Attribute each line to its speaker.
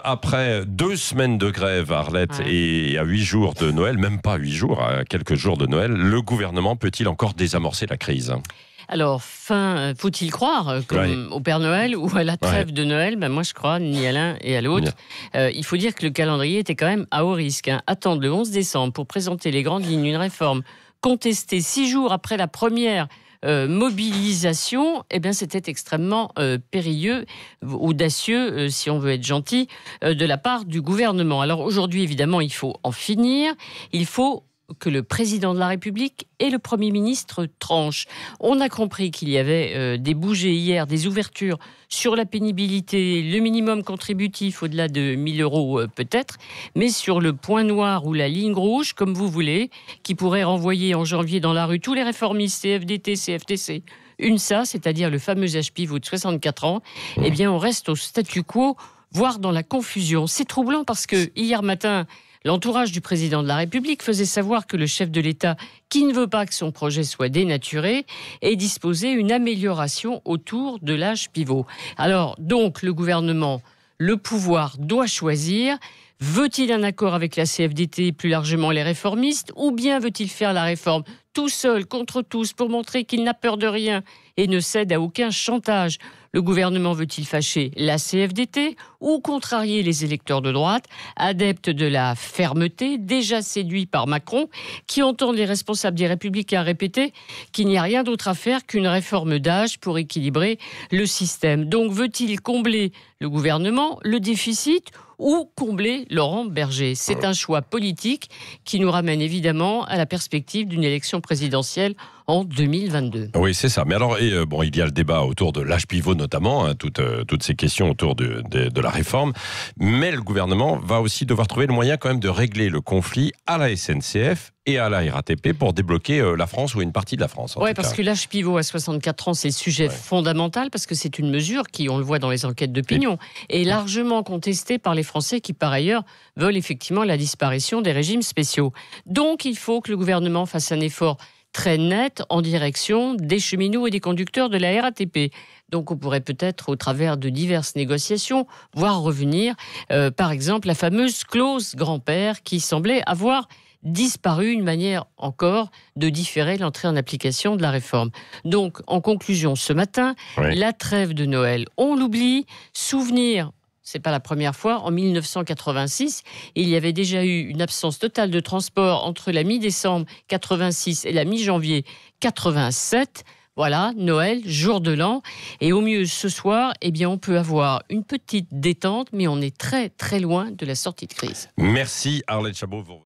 Speaker 1: Après 2 semaines de grève, Arlette,
Speaker 2: Ouais.
Speaker 1: et à 8 jours de Noël, même pas 8 jours, à quelques jours de Noël, le gouvernement peut-il encore désamorcer la crise ?
Speaker 2: Alors, faut-il croire, comme au Père Noël ou à la trêve de Noël? Moi, je crois ni à l'un et à l'autre. Il faut dire que le calendrier était quand même à haut risque. Attendre le 11 décembre pour présenter les grandes lignes d'une réforme contestée 6 jours après la première mobilisation, c'était extrêmement périlleux, audacieux, si on veut être gentil, de la part du gouvernement. Alors aujourd'hui, évidemment, il faut en finir. Il faut que le président de la République et le Premier ministre tranchent. On a compris qu'il y avait des bougées hier, des ouvertures sur la pénibilité, le minimum contributif au-delà de 1 000 euros peut-être, mais sur le point noir ou la ligne rouge, comme vous voulez, qui pourrait renvoyer en janvier dans la rue tous les réformistes CFDT, CFTC, UNSA, c'est-à-dire le fameux âge pivot de 64 ans, on reste au statu quo, voire dans la confusion. C'est troublant parce que hier matin, l'entourage du président de la République faisait savoir que le chef de l'État, qui ne veut pas que son projet soit dénaturé, ait disposé une amélioration autour de l'âge pivot. Alors, donc, le gouvernement, le pouvoir doit choisir. Veut-il un accord avec la CFDT et plus largement les réformistes, ou bien veut-il faire la réforme tout seul, contre tous, pour montrer qu'il n'a peur de rien et ne cède à aucun chantage? Le gouvernement veut-il fâcher la CFDT ou contrarier les électeurs de droite, adeptes de la fermeté, déjà séduits par Macron, qui entendent les responsables des Républicains répéter qu'il n'y a rien d'autre à faire qu'une réforme d'âge pour équilibrer le système? Donc veut-il combler, le gouvernement, le déficit ou combler Laurent Berger? C'est un choix politique qui nous ramène évidemment à la perspective d'une élection présidentielle en 2022.
Speaker 1: Oui, c'est ça. Mais alors, il y a le débat autour de l'âge pivot notamment, toutes ces questions autour de la réforme. Mais le gouvernement va aussi devoir trouver le moyen quand même de régler le conflit à la SNCF et à la RATP pour débloquer la France ou une partie de la France.
Speaker 2: Oui, parce que l'âge pivot à 64 ans, c'est le sujet fondamental, parce que c'est une mesure qui, on le voit dans les enquêtes d'opinion, est largement contestée par les Français qui, par ailleurs, veulent effectivement la disparition des régimes spéciaux. Donc, il faut que le gouvernement fasse un effort très net en direction des cheminots et des conducteurs de la RATP. Donc on pourrait peut-être, au travers de diverses négociations, voir revenir, par exemple, la fameuse clause grand-père qui semblait avoir disparu, une manière encore de différer l'entrée en application de la réforme. Donc, en conclusion, ce matin, la trêve de Noël, on l'oublie, souvenir. C'est pas la première fois. En 1986, il y avait déjà eu une absence totale de transport entre la mi-décembre 86 et la mi-janvier 87. Voilà, Noël, jour de l'an. Et au mieux, ce soir, on peut avoir une petite détente, mais on est très, très loin de la sortie de crise.
Speaker 1: Merci Arlette Chabot.